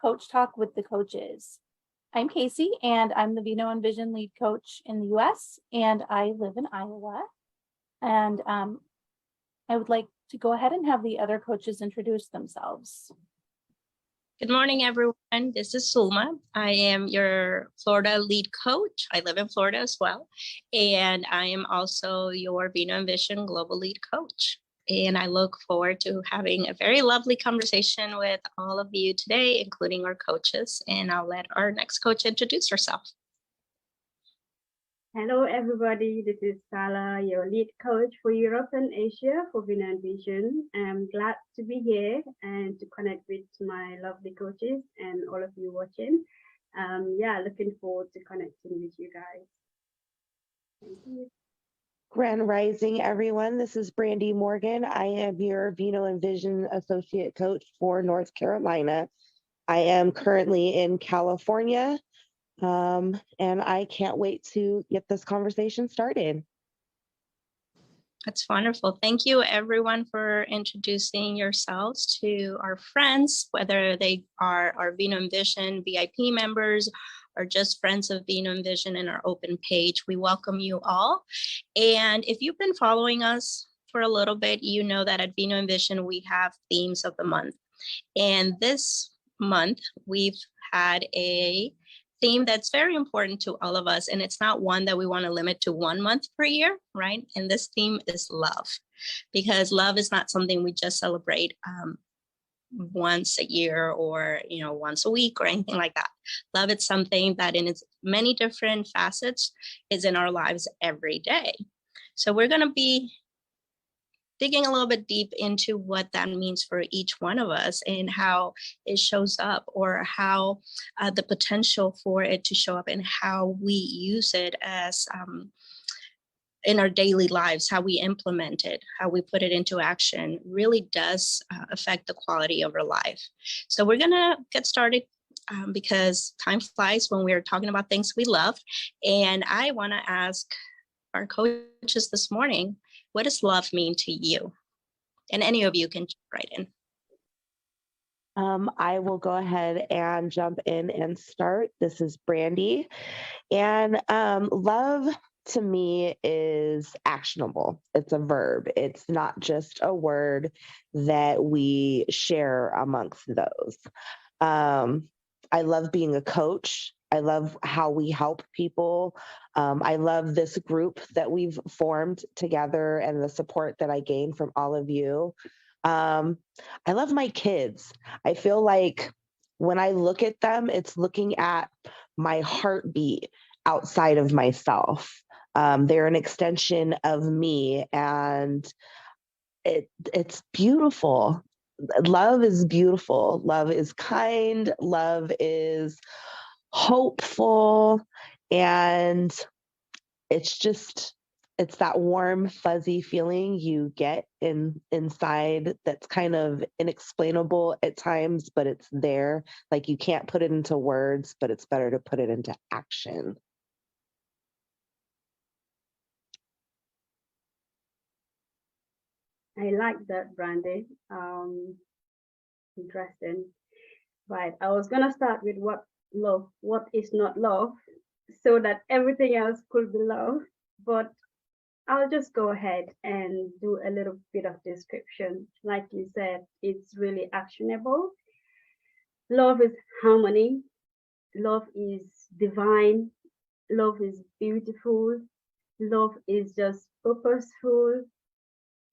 Coach Talk with the Coaches. I'm Casey, and I'm the Vino and Vision lead coach in the US, and I live in Iowa. And I would like to go ahead and have the other coaches introduce themselves. Good morning, everyone. This is Zulma. I am your Florida lead coach. I live in Florida as well. And I am also your Vino and Vision global lead coach. And I look forward to having a very lovely conversation with all of you today, including our coaches. And I'll let our next coach introduce herself. Hello, everybody. This is Sallah, your lead coach for Europe and Asia for Vino and Vision. I'm glad to be here and to connect with my lovely coaches and all of you watching. Looking forward to connecting with you guys. Thank you. Grand Rising, everyone. This is Brandy Morgan. I am your Vino and Vision Associate Coach for North Carolina. I am currently in California, and I can't wait to get this conversation started. That's wonderful. Thank you, everyone, for introducing yourselves to our friends, whether they are our Vino and Vision VIP members or just friends of Vino and Vision in our open page. We welcome you all. And if you've been following us for a little bit, you know that at Vino and Vision, we have themes of the month. And this month, we've had a theme that's very important to all of us. And it's not one that we want to limit to 1 month per year, right? And this theme is love, because love is not something we just celebrate once a year or once a week or anything like that. Love is something that in its many different facets is in our lives every day. So we're going to be digging a little bit deep into what that means for each one of us and how it shows up, or how the potential for it to show up and how we use it as in our daily lives, how we implement it, how we put it into action really does affect the quality of our life. So we're gonna get started because time flies when we're talking about things we love. And I wanna ask our coaches this morning, what does love mean to you? And any of you can jump right in. I will go ahead and jump in and start. This is Brandy. And love to me is actionable. It's a verb. It's not just a word that we share amongst those. I love being a coach. I love how we help people. I love this group that we've formed together and the support that I gain from all of you. I love my kids. I feel like when I look at them, it's looking at my heartbeat outside of myself. They're an extension of me, and it's beautiful. Love is beautiful. Love is kind. Love is hopeful. And it's that warm, fuzzy feeling you get inside that's kind of inexplainable at times, but it's there. Like you can't put it into words, but it's better to put it into action. I like that, Brandy. Interesting. Right. I was gonna start with what is not love, so that everything else could be love. But I'll just go ahead and do a little bit of description. Like you said, it's really actionable. Love is harmony. Love is divine. Love is beautiful. Love is just purposeful.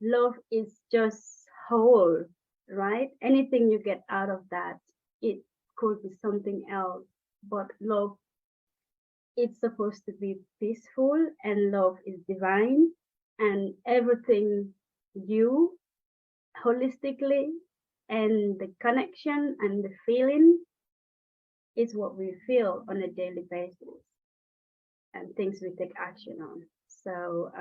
Love is just whole, right? Anything you get out of that, it could be something else, but love, it's supposed to be peaceful, and love is divine, and everything you holistically, and the connection and the feeling is what we feel on a daily basis and things we take action on. So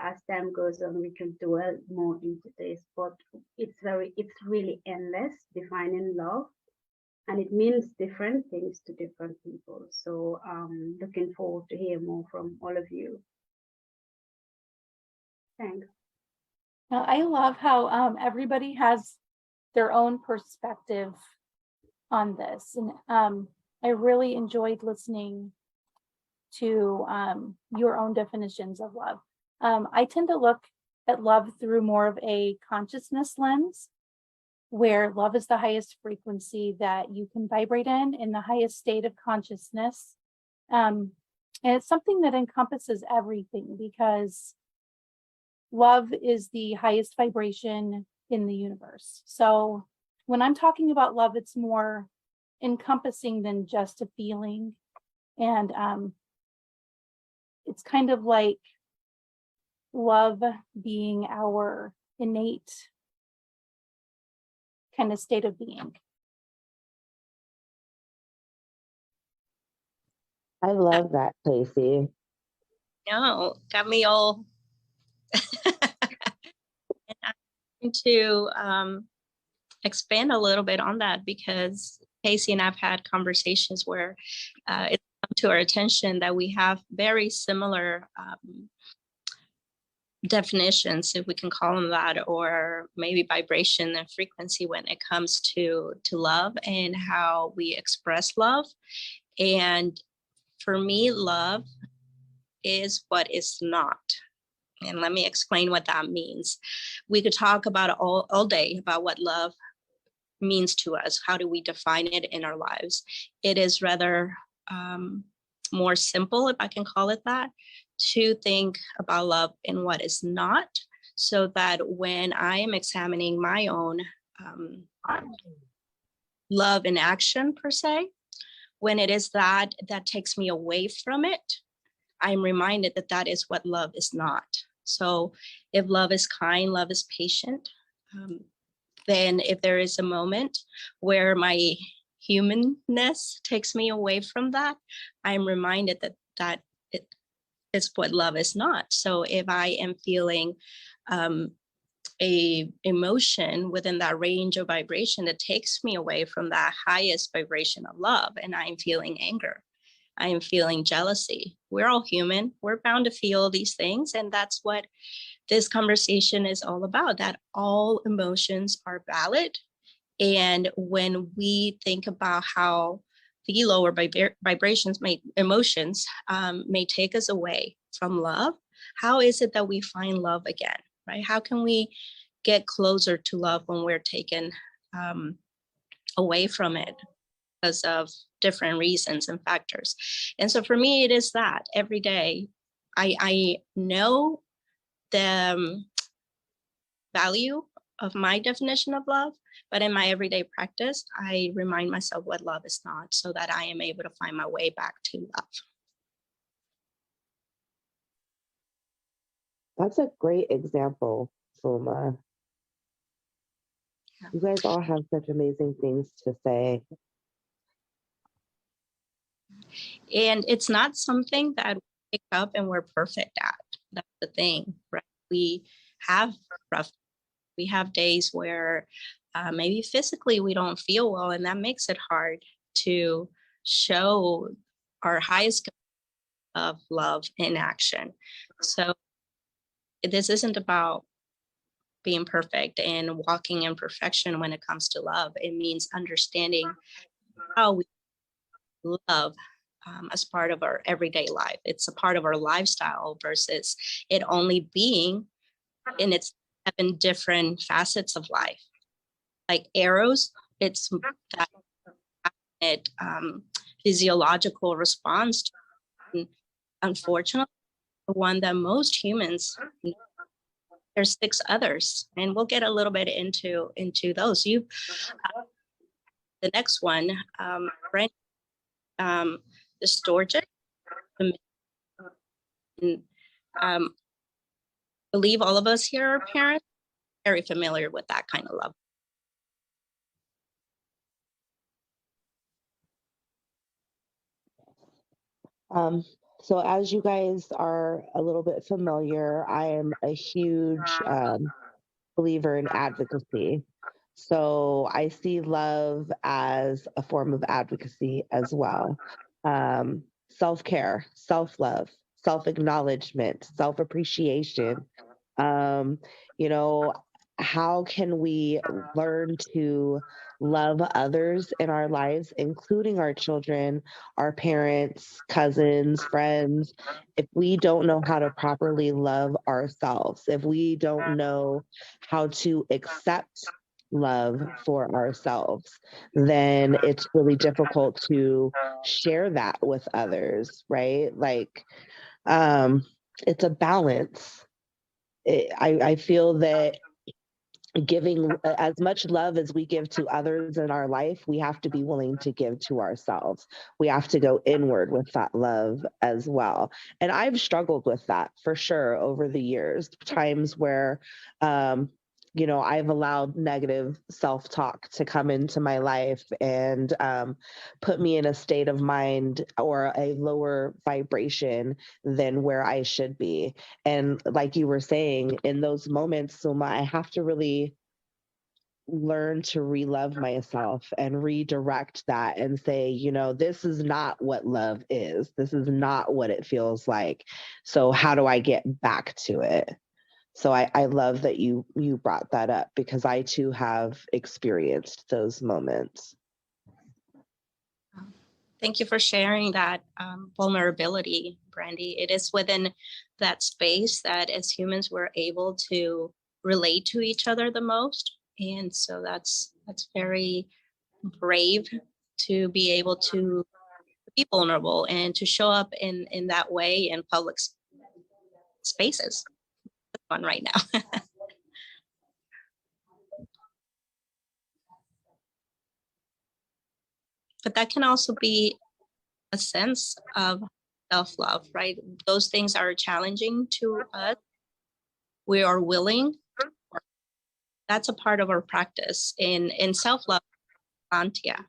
as time goes on, we can dwell more into this, but it's really endless defining love, and it means different things to different people. So looking forward to hear more from all of you. Thanks. Now, I love how everybody has their own perspective on this. And I really enjoyed listening to your own definitions of love. I tend to look at love through more of a consciousness lens, where love is the highest frequency that you can vibrate in the highest state of consciousness. And it's something that encompasses everything, because love is the highest vibration in the universe. So when I'm talking about love, it's more encompassing than just a feeling. And it's kind of like love being our innate kind of state of being. I love that, Casey. No, got me all. And I'm going to expand a little bit on that, because Casey and I've had conversations where it's come to our attention that we have very similar definitions, if we can call them that, or maybe vibration and frequency when it comes to love and how we express love. And for me, love is what is not. And let me explain what that means. We could talk about it all day about what love means to us. How do we define it in our lives? It is rather more simple, if I can call it that, to think about love and what is not, so that when I am examining my own love in action per se, when it is that takes me away from it, I'm reminded that that is what love is not. So if love is kind, love is patient, then if there is a moment where my humanness takes me away from that, I'm reminded that it is what love is not. So if I am feeling a emotion within that range of vibration that takes me away from that highest vibration of love, and I'm feeling anger, I am feeling jealousy. We're all human. We're bound to feel these things. And that's what this conversation is all about, that all emotions are valid. And when we think about how the lower vibrations, emotions may take us away from love, how is it that we find love again, right? How can we get closer to love when we're taken away from it because of different reasons and factors? And so for me, it is that every day I know the value of my definition of love, but in my everyday practice, I remind myself what love is not, so that I am able to find my way back to love. That's a great example, Zulma. Yeah. You guys all have such amazing things to say. And it's not something that we pick up and we're perfect at. That's the thing, right? We have days where maybe physically we don't feel well, and that makes it hard to show our highest of love in action. So this isn't about being perfect and walking in perfection when it comes to love. It means understanding how we love as part of our everyday life. It's a part of our lifestyle versus it only being in its 7 different facets of life. Like arrows, it's that physiological response to, and unfortunately, the one that most humans know. There's 6 others, and we'll get a little bit into those. The next one, Brandy, the storage, and believe all of us here are parents, very familiar with that kind of love. So as you guys are a little bit familiar, I am a huge believer in advocacy. So I see love as a form of advocacy as well. Self-care, self-love, self-acknowledgement, self-appreciation. You know, how can we learn to love others in our lives, including our children, our parents, cousins, friends, if we don't know how to properly love ourselves, if we don't know how to accept love for ourselves, then it's really difficult to share that with others, right? Like, it's a balance. I feel that giving as much love as we give to others in our life, we have to be willing to give to ourselves. We have to go inward with that love as well. And I've struggled with that for sure over the years, times where, I've allowed negative self talk to come into my life and put me in a state of mind or a lower vibration than where I should be. And like you were saying, in those moments, Suma, I have to really learn to re-love myself and redirect that and say, this is not what love is. This is not what it feels like. So how do I get back to it? So I love that you brought that up, because I too have experienced those moments. Thank you for sharing that vulnerability, Brandy. It is within that space that as humans we're able to relate to each other the most. And so that's very brave to be able to be vulnerable and to show up in that way in public spaces. That's fun right now. But that can also be a sense of self-love, right? Those things are challenging to us. We are willing. That's a part of our practice in self-love, Antia.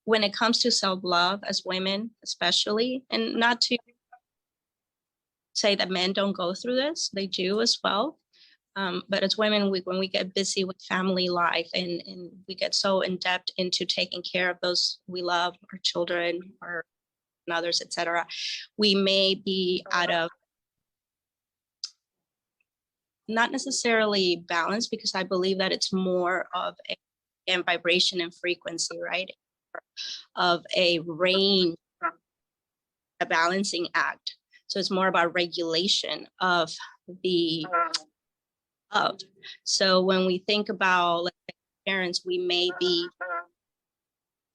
When it comes to self-love as women, especially, and not to say that men don't go through this, they do as well. But as women, when we get busy with family life and we get so in depth into taking care of those we love, our children, our and others, etc., we may be out of not necessarily balance, because I believe that it's more of a vibration and frequency, right? Of a range, a balancing act. So it's more about regulation of the love. So when we think about, let's say, parents, we may be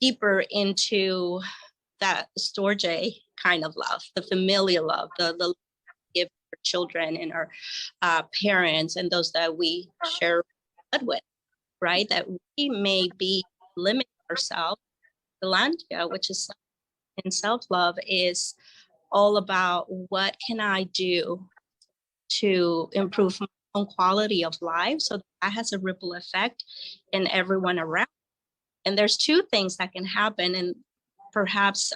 deeper into that storge kind of love, the familial love, the give our children and our parents and those that we share blood with, right? That we may be limiting ourselves. The Lantia, which is in self-love, is all about what can I do to improve my own quality of life, so that has a ripple effect in everyone around. And there's two things that can happen, and perhaps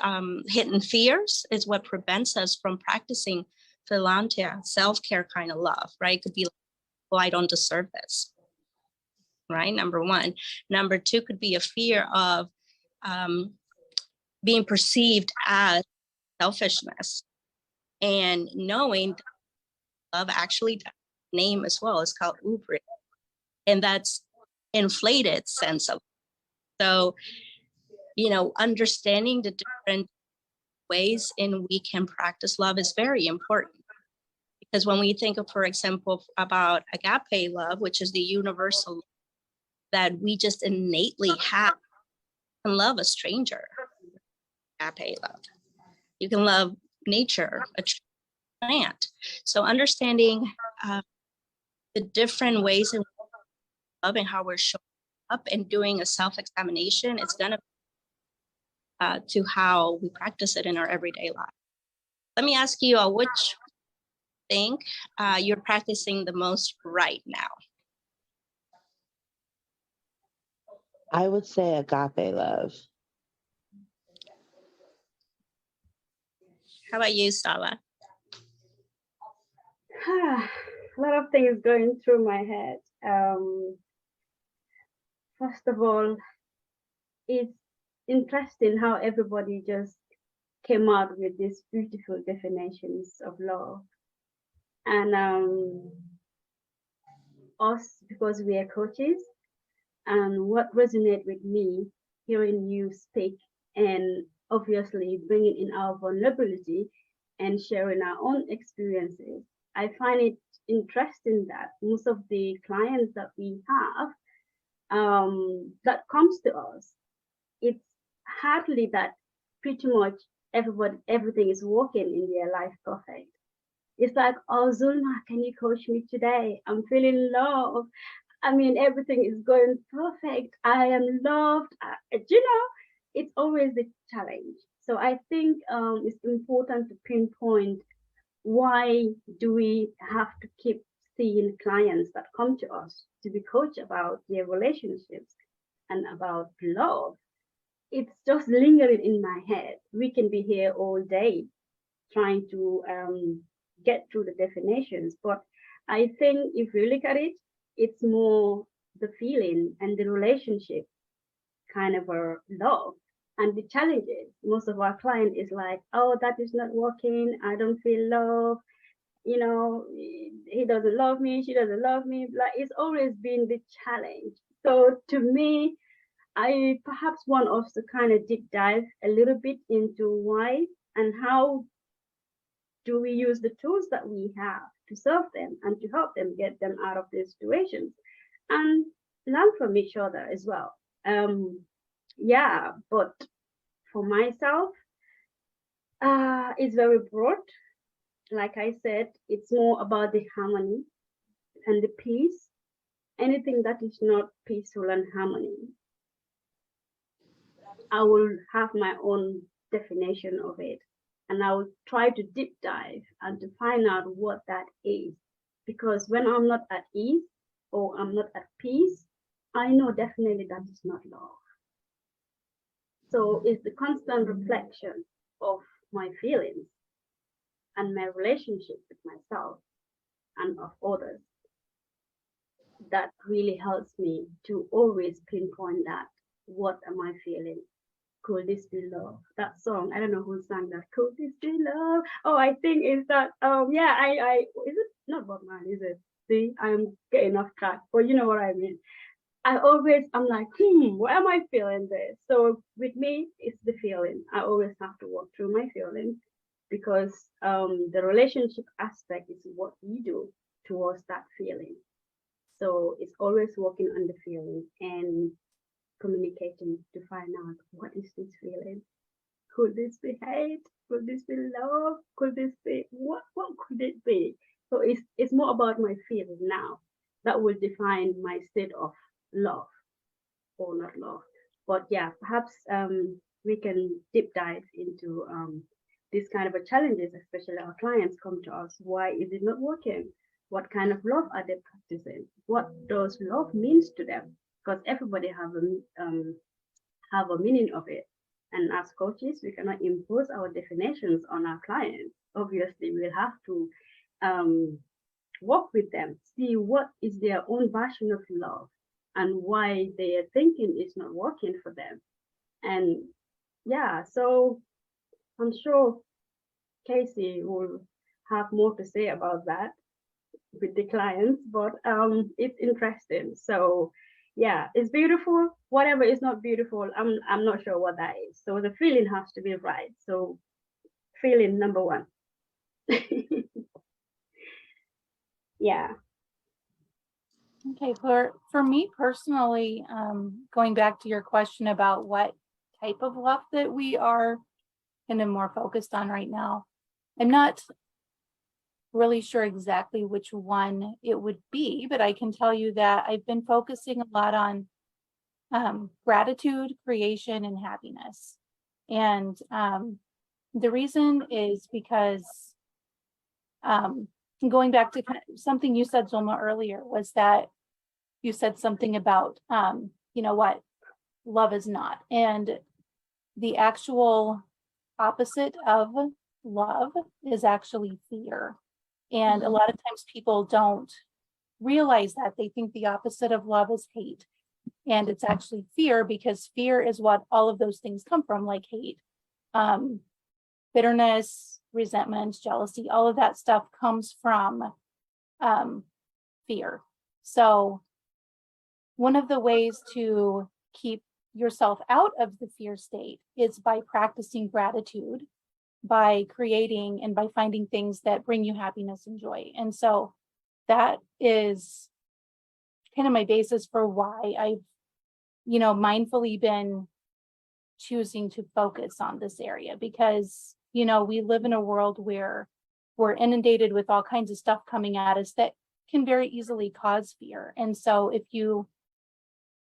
hidden fears is what prevents us from practicing Philantia, self-care kind of love, right? It could be like, well, I don't deserve this, right? Number one. Number two could be a fear of being perceived as selfishness, and knowing that love actually name as well is called ubri, and that's inflated sense of. So, understanding the different ways in we can practice love is very important, because when we think of, for example, about agape love, which is the universal love that we just innately have, you can love a stranger, agape love. You can love nature, a plant. So understanding the different ways in love and how we're showing up and doing a self-examination, it's going to how we practice it in our everyday life. Let me ask you, which think you're practicing the most right now? I would say agape love. How about you, Sallah? A lot of things going through my head. First of all, it's interesting how everybody just came out with these beautiful definitions of love. And us because we are coaches, and what resonates with me hearing you speak, and obviously bringing in our vulnerability and sharing our own experiences. I find it interesting that most of the clients that we have that comes to us, it's hardly that pretty much everything is working in their life perfect. It's like, oh, Zulma, can you coach me today? I'm feeling love. I mean, everything is going perfect. I am loved. It's always a challenge. So I think it's important to pinpoint why do we have to keep seeing clients that come to us to be coached about their relationships and about love. It's just lingering in my head. We can be here all day trying to get through the definitions, but I think if you look at it, it's more the feeling and the relationship kind of a love. And the challenges, most of our client is like, oh, that is not working. I don't feel love. He doesn't love me. She doesn't love me. Like, it's always been the challenge. So to me, I perhaps want us to kind of deep dive a little bit into why and how do we use the tools that we have to serve them and to help them get them out of these situations and learn from each other as well. But for myself, it's very broad. Like I said, it's more about the harmony and the peace. Anything that is not peaceful and harmony, I will have my own definition of it. And I will try to deep dive and to find out what that is. Because when I'm not at ease or I'm not at peace, I know definitely that is not love. So it's the constant reflection of my feelings and my relationship with myself and of others that really helps me to always pinpoint that. What am I feeling? Could this be love? That song, I don't know who sang that. Could this be love? Oh, I think it's that. I is it not Bob Marley? Is it? See, I'm getting off track, but you know what I mean. I'm like, why am I feeling this? So with me, it's the feeling. I always have to walk through my feelings because the relationship aspect is what we do towards that feeling. So it's always working on the feeling and communicating to find out what is this feeling. Could this be hate? Could this be love? Could this be what could it be? So it's more about my feeling now that will define my state of love or not love. But yeah, perhaps we can deep dive into these kind of challenges, especially our clients come to us. Why is it not working? What kind of love are they practicing? What does love means to them? Because everybody have a meaning of it. And as coaches, we cannot impose our definitions on our clients. Obviously, we'll have to work with them, see what is their own version of love and why their thinking is not working for them. And yeah, so I'm sure Casey will have more to say about that with the clients, but it's interesting. So yeah, it's beautiful. Whatever is not beautiful, I'm not sure what that is. So the feeling has to be right. So feeling number one. Yeah. Okay, for me personally, going back to your question about what type of love that we are kind of more focused on right now, I'm not really sure exactly which one it would be, but I can tell you that I've been focusing a lot on gratitude, creation, and happiness. And the reason is because going back to something you said, Zulma, earlier, was that you said something about, what love is not. And the actual opposite of love is actually fear. And a lot of times people don't realize that. They think the opposite of love is hate. And it's actually fear, because fear is what all of those things come from, like hate, bitterness, resentment, jealousy, all of that stuff comes from fear. So one of the ways to keep yourself out of the fear state is by practicing gratitude, by creating and by finding things that bring you happiness and joy. And so that is kind of my basis for why I've, mindfully been choosing to focus on this area, because, we live in a world where we're inundated with all kinds of stuff coming at us that can very easily cause fear. And so if you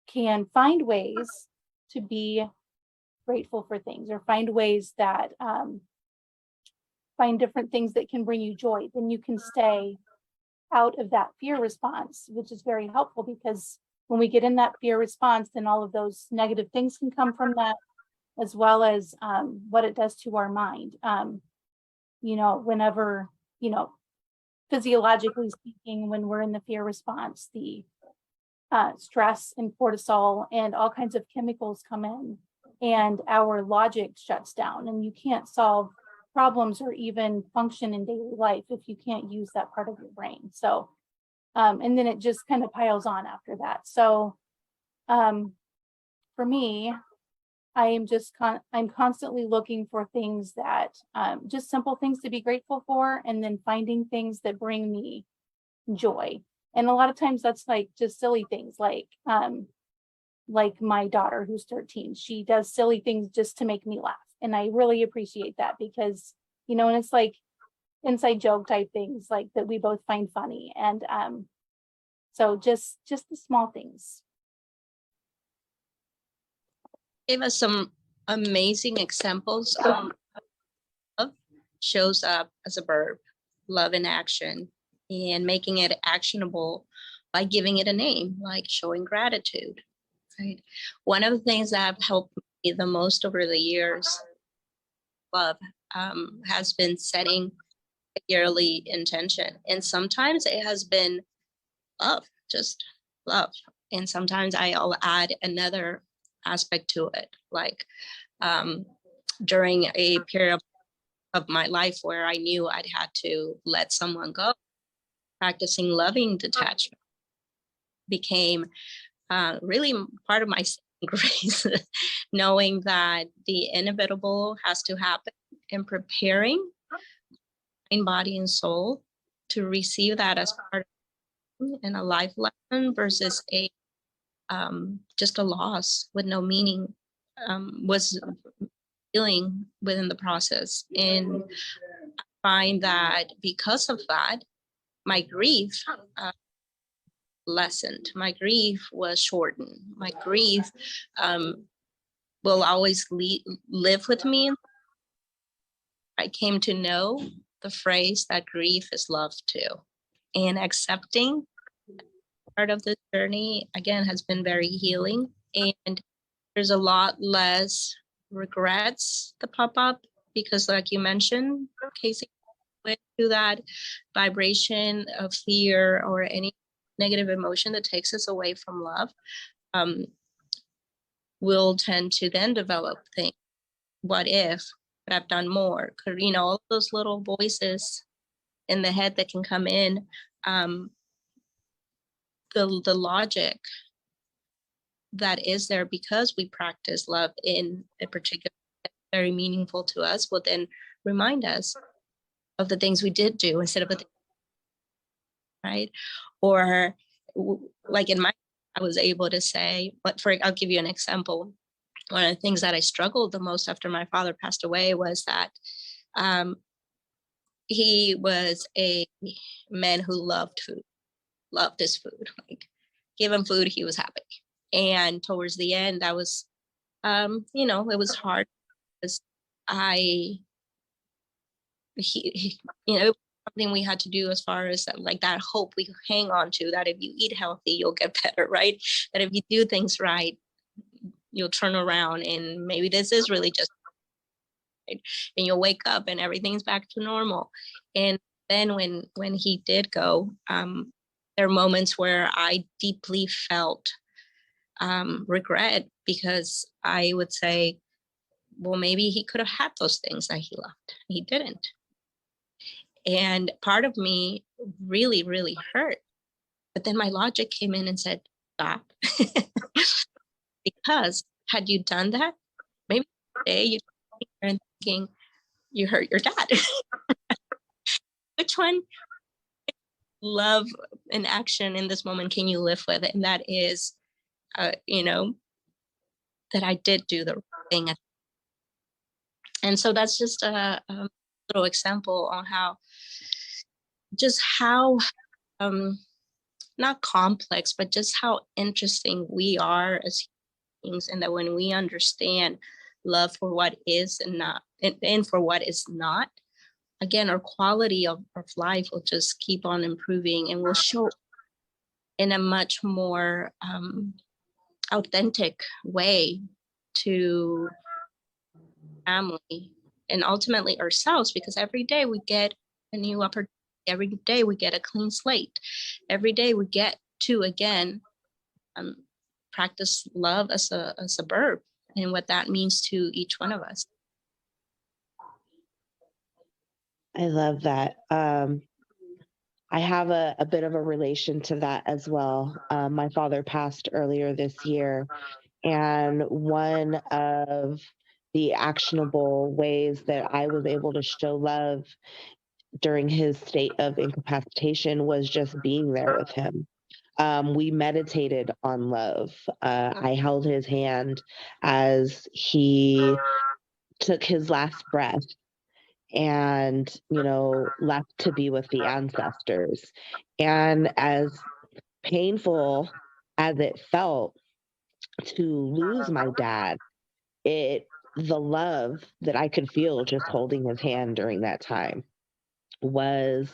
can find ways to be grateful for things, or find ways that find different things that can bring you joy, then you can stay out of that fear response, which is very helpful, because when we get in that fear response, then all of those negative things can come from that, as well as what it does to our mind. Whenever, physiologically speaking, when we're in the fear response, the stress and cortisol and all kinds of chemicals come in, and our logic shuts down, and you can't solve problems or even function in daily life if you can't use that part of your brain. So, and then it just kind of piles on after that. So, for me, I am I'm constantly looking for things that, just simple things to be grateful for, and then finding things that bring me joy. And a lot of times that's like just silly things, like my daughter who's 13, she does silly things just to make me laugh. And I really appreciate that, because, and it's like inside joke type things like that we both find funny. And so just the small things. Gave us some amazing examples of love shows up as a verb, love in action, and making it actionable by giving it a name, like showing gratitude, right? One of the things that have helped me the most over the years, love, has been setting a yearly intention. And sometimes it has been love, just love. And sometimes I'll add another aspect to it, like during a period of my life where I knew I'd had to let someone go, practicing loving detachment became really part of my grace, knowing that the inevitable has to happen, and preparing mind, body, and soul to receive that as part of and a life lesson versus a just a loss with no meaning, was feeling within the process. And I find that because of that, my grief lessened. My grief was shortened. My grief will always live with me. I came to know the phrase that grief is love too. And accepting part of this journey, again, has been very healing. And there's a lot less regrets that pop up, because like you mentioned, Casey, went through that vibration of fear or any negative emotion that takes us away from love, will tend to then develop things. What if? Could I've done more? Could, all those little voices in the head that can come in, the logic that is there because we practice love in a particular very meaningful to us will then remind us of the things we did do instead of the things, right? Or like I was able to say, I'll give you an example. One of the things that I struggled the most after my father passed away was that he was a man who loved food, loved his food. Like, give him food, he was happy. And towards the end, I was, it was hard because it was something we had to do as far as like that hope we hang on to, that if you eat healthy, you'll get better, right? That if you do things right, you'll turn around and maybe this is really just right? And you'll wake up and everything's back to normal. And then when he did go, there are moments where I deeply felt regret, because I would say, well, maybe he could have had those things that he loved. He didn't. And part of me really, really hurt But then my logic came in and said, stop. Because had you done that, maybe today you'd be here and thinking you hurt your dad. Which one love in action in this moment can you live with? And that is, you know, that I did do the right thing. And so that's just a little example on how, just how, not complex, but just how interesting we are as humans. And that when we understand love for what is and not, and for what is not, again, our quality of life will just keep on improving and will show in a much more authentic way to family and ultimately ourselves, because every day we get a new opportunity. Every day we get a clean slate. Every day we get to, again, practice love as a verb and what that means to each one of us. I love that. I have a bit of a relation to that as well. My father passed earlier this year, and one of the actionable ways that I was able to show love during his state of incapacitation was just being there with him. We meditated on love. I held his hand as he took his last breath and, left to be with the ancestors. And as painful as it felt to lose my dad, the love that I could feel just holding his hand during that time was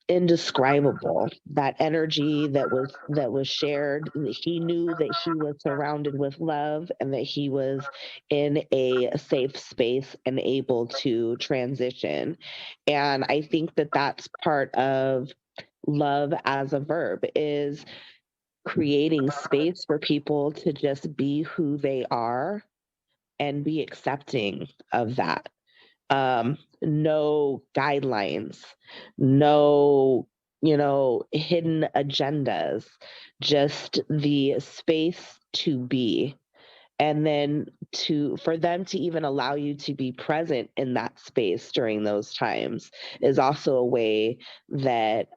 indescribable. That energy that was shared, he knew that he was surrounded with love and that he was in a safe space and able to transition. And I think that that's part of love as a verb, is creating space for people to just be who they are and be accepting of that. No guidelines, no, hidden agendas, just the space to be. And then for them to even allow you to be present in that space during those times is also a way that,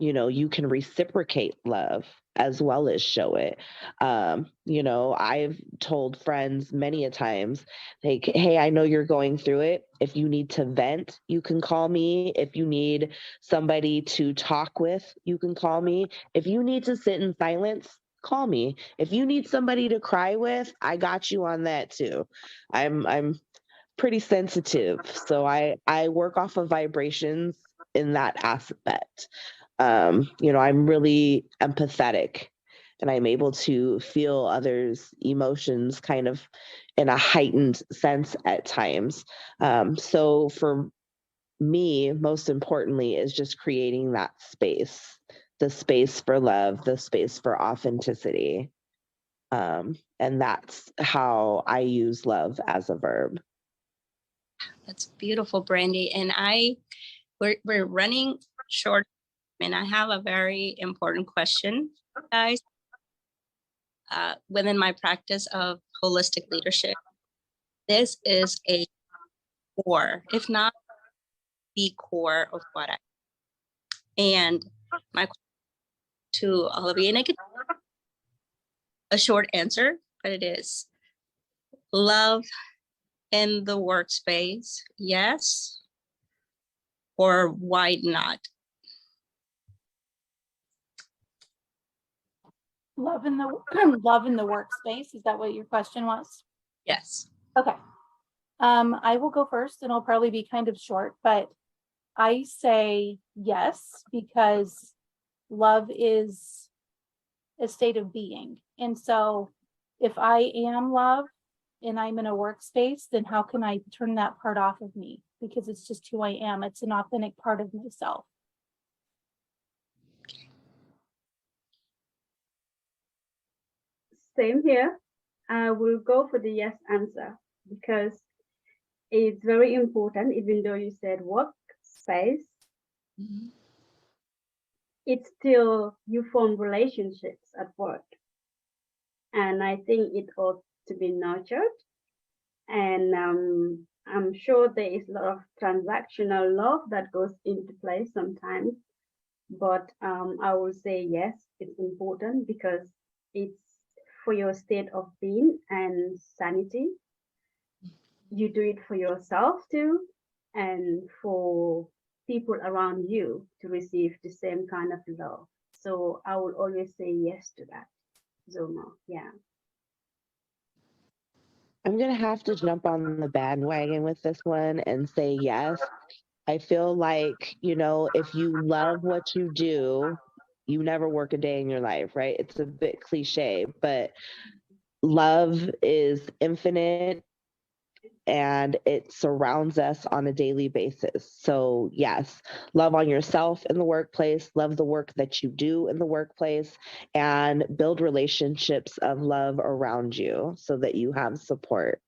you can reciprocate love as well as show it. I've told friends many a times, like, hey, I know you're going through it. If you need to vent, you can call me. If you need somebody to talk with, you can call me. If you need to sit in silence, call me. If you need somebody to cry with, I got you on that too. I'm pretty sensitive, so I work off of vibrations in that aspect. I'm really empathetic, and I'm able to feel others' emotions kind of in a heightened sense at times. So for me, most importantly, is just creating that space, the space for love, the space for authenticity. And that's how I use love as a verb. That's beautiful, Brandy. And we're running short, and I have a very important question, guys. Within my practice of holistic leadership, this is a core, if not the core of what I. And my question to all of you, and I could a short answer, but it is love in the workspace, yes, or why not? Love in the love in the workspace. Is that what your question was? Yes. Okay. I will go first, and I'll probably be kind of short, but I say yes, because love is a state of being. And so if I am love and I'm in a workspace, then how can I turn that part off of me? Because it's just who I am. It's an authentic part of myself. Same here. I will go for the yes answer because it's very important, even though you said work space. Mm-hmm. it's still you form relationships at work. And I think it ought to be nurtured. And I'm sure there is a lot of transactional love that goes into play sometimes. But I will say yes, it's important because it's for your state of being and sanity. You do it for yourself too, and for people around you to receive the same kind of love. So I will always say yes to that, Zulma. Yeah. I'm going to have to jump on the bandwagon with this one and say yes. I feel like, if you love what you do, you never work a day in your life, right? It's a bit cliche, but love is infinite and it surrounds us on a daily basis. So, yes, love on yourself in the workplace, love the work that you do in the workplace, and build relationships of love around you so that you have support.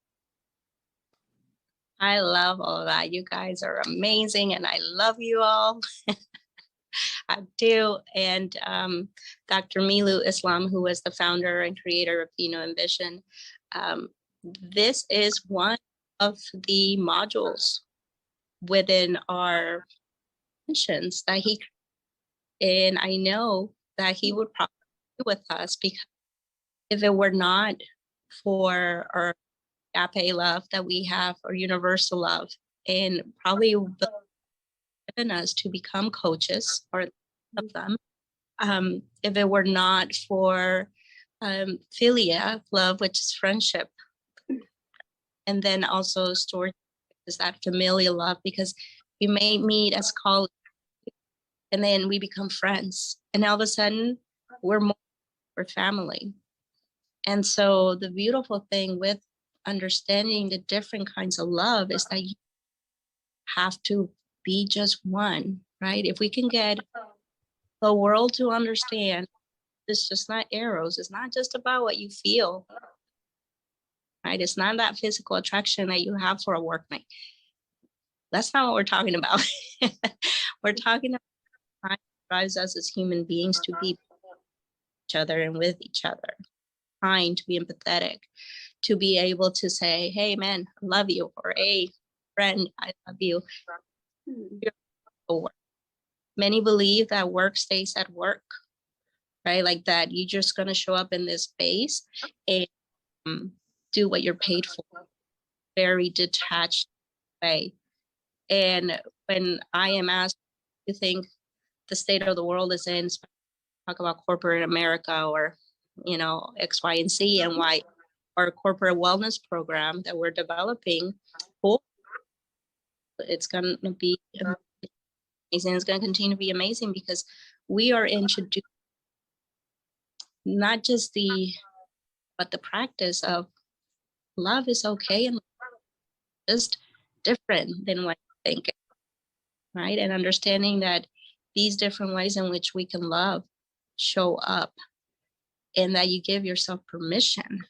I love all of that. You guys are amazing, and I love you all. I do. And Dr. Milu Islam, who was the founder and creator of Vino and Vision, this is one of the modules within our missions that he, and I know that he would probably be with us, because if it were not for our agape love that we have, or universal love, and probably given us to become coaches, or of them, if it were not for philia love, which is friendship, and then also storge is that familial love, because we may meet as colleagues and then we become friends, and all of a sudden we're family. And so the beautiful thing with understanding the different kinds of love is that you have to be just one, right? If we can get the world to understand, it's just not eros. It's not just about what you feel, right? It's not that physical attraction that you have for a workmate. That's not what we're talking about. We're talking about what drives us as human beings to be each other and with each other, kind, to be empathetic, to be able to say, hey, man, I love you, or hey, friend, I love you. Many believe that work stays at work, right? Like that you're just going to show up in this space and do what you're paid for, very detached way. And when I am asked, you think the state of the world is in, talk about corporate America, or, X, Y, and Z, and why our corporate wellness program that we're developing, it's going to be amazing. It's going to continue to be amazing, because we are introduced not just but the practice of love is okay and just different than what you think, right? And understanding that these different ways in which we can love show up, and that you give yourself permission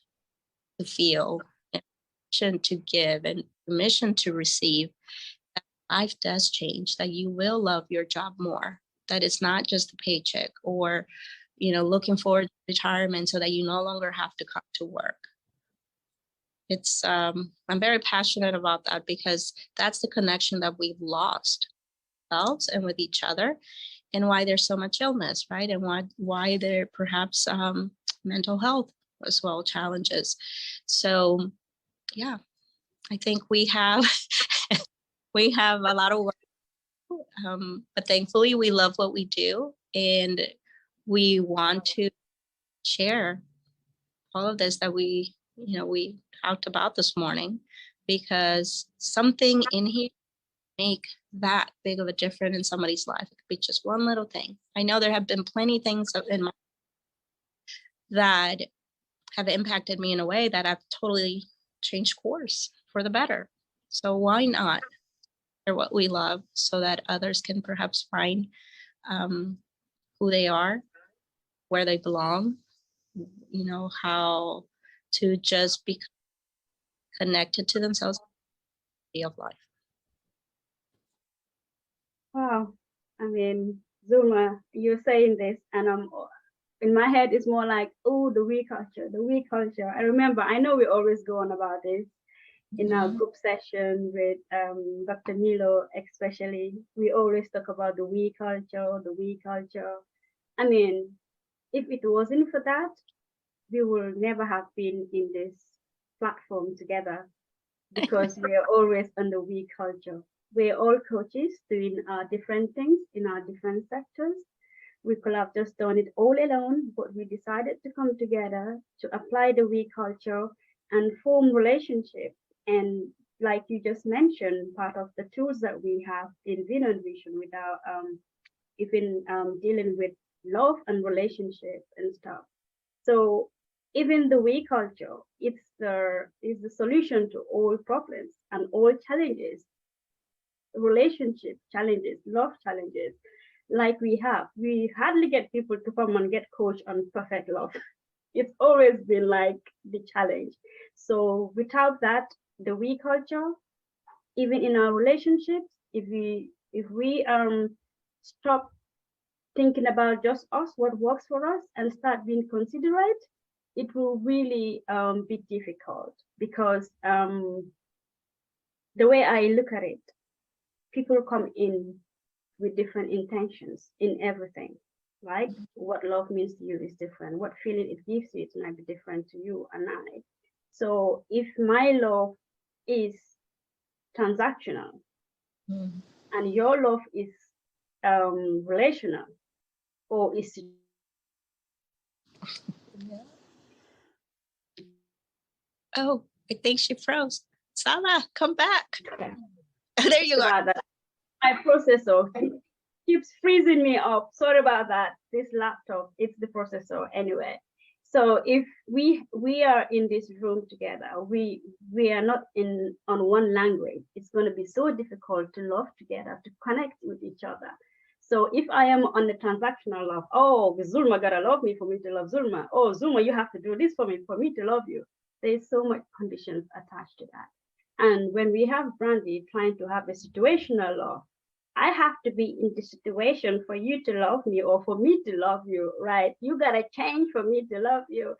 to feel, and permission to give, and permission to receive, that life does change, that you will love your job more, that it's not just a paycheck, or looking forward to retirement so that you no longer have to come to work. It's I'm very passionate about that, because that's the connection that we've lost ourselves and with each other, and why there's so much illness, right? And why there perhaps mental health as well challenges. So yeah, I think we have we have a lot of work, but thankfully we love what we do, and we want to share all of this that we talked about this morning, because something in here make that big of a difference in somebody's life. It could be just one little thing. I know there have been plenty of things in my that have impacted me in a way that I've totally changed course for the better. So why not share what we love, so that others can perhaps find who they are, where they belong, how to just be connected to themselves of life. Wow. I mean, Zulma, you're saying this, and I'm in my head it's more like, oh, the we culture, the we culture. I remember, I know we always go on about this in our Mhm. group session with Dr. Milo, especially. We always talk about the we culture, the we culture. I mean, if it wasn't for that, we will never have been in this platform together because we are always on the we culture. We're all coaches doing different things in our different sectors. We could have just done it all alone, but we decided to come together to apply the we culture and form relationships. And like you just mentioned, part of the tools that we have in Vino and Vision with our even dealing with love and relationship and stuff. So even the we culture, is the solution to all problems and all challenges, relationship challenges, love challenges, like we have. We hardly get people to come and get coached on perfect love. It's always been like the challenge. So without that, the we culture, even in our relationships, if we stop thinking about just us, what works for us, and start being considerate, it will really be difficult because the way I look at it, people come in with different intentions in everything, right? What love means to you is different. What feeling it gives you, it might be different to you and I. So if my love is transactional Mhm. and your love is relational or is Yeah. Oh, I think she froze. Sallah, come back. There you are. about that, my processor keeps freezing me up. Sorry about that. This laptop, it's the processor anyway. So if we are in this room together, we are not in on one language. It's going to be so difficult to love together, to connect with each other. So if I am on the transactional love, oh, Zulma gotta love me for me to love Zulma. Oh, Zulma, you have to do this for me to love you. There's so much conditions attached to that. And when we have Brandy trying to have a situational love, I have to be in the situation for you to love me or for me to love you, right? You gotta change for me to love you.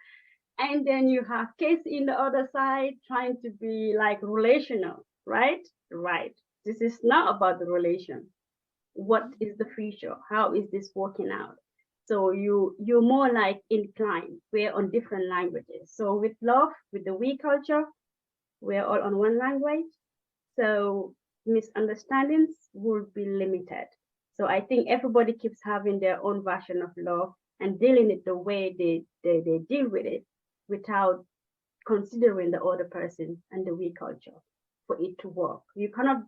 And then you have Casey in the other side trying to be like relational, right? Right. This is not about the relation. What is the future? How is this working out? So you're more like inclined. We're on different languages. So with love, with the we culture, we're all on one language. So misunderstandings will be limited. So I think everybody keeps having their own version of love and dealing it the way they deal with it without considering the other person and the we culture for it to work. You cannot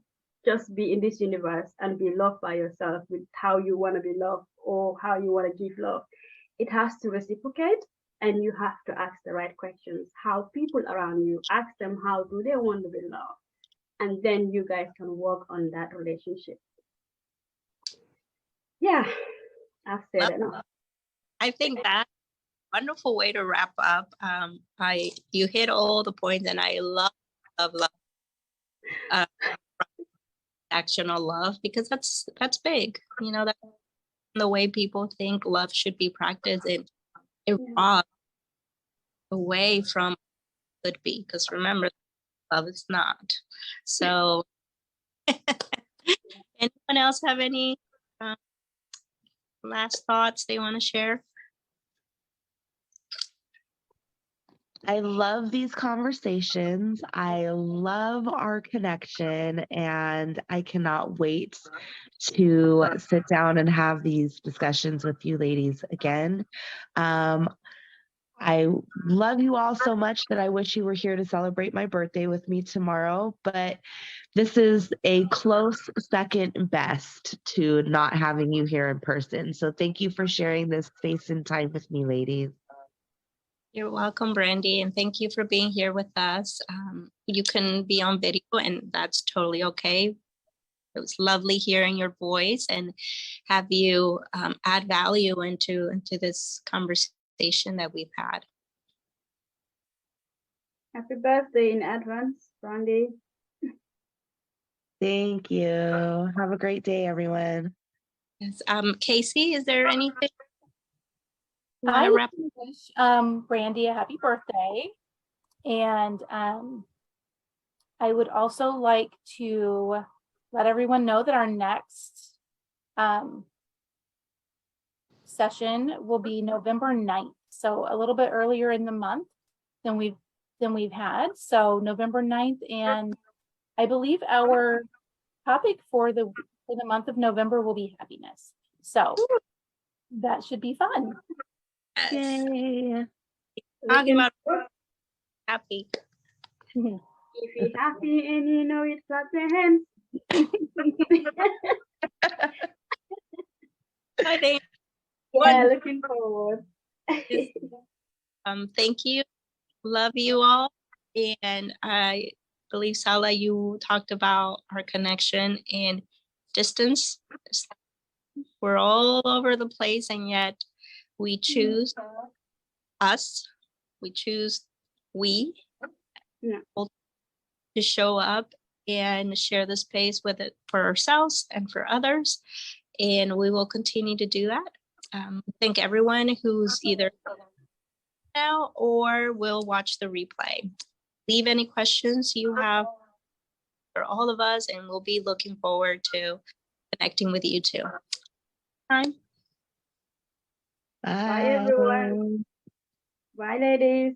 just be in this universe and be loved by yourself with how you want to be loved or how you want to give love. It has to reciprocate and you have to ask the right questions. How people around you, ask them how do they want to be loved? And then you guys can work on that relationship. Yeah, I've said Well, enough. I think that's a wonderful way to wrap up. You hit all the points, and I love uh, actional love because that's big. You know, that's the way people think love should be practiced. It Yeah. evolves away from could be because remember, love is not. So, anyone else have any uh, last thoughts they want to share? I love these conversations. I love our connection, and I cannot wait to sit down and have these discussions with you ladies again. Um, I love you all so much that I wish you were here to celebrate my birthday with me tomorrow, but this is a close second best to not having you here in person. So thank you for sharing this space and time with me, ladies. You're welcome, Brandy, and thank you for being here with us. You can be on video, and that's totally okay. It was lovely hearing your voice and have you add value into this conversation that we've had. Happy birthday in advance, Brandy. Thank you. Have a great day, everyone. Yes. Casey, is there anything you want I to would wrap? wish Brandy a happy birthday. And I would also like to let everyone know that our next session will be November 9th. So a little bit earlier in the month than we've had. So November 9th, and I believe our topic for the month of November will be happiness. So that should be fun. Yes. Yay. Talking Looking about forward. happy. If you're happy and you know it, clap your hands. I think Yeah, looking forward. thank you. Love you all. And I believe, Sallah, you talked about our connection and distance. We're all over the place, and yet we choose us. We choose we Yeah. to show up and share the space with it for ourselves and for others. And we will continue to do that. Thank everyone who's either now or will watch the replay. Leave any questions you have for all of us, and we'll be looking forward to connecting with you too. Time. Bye, everyone. Bye, ladies.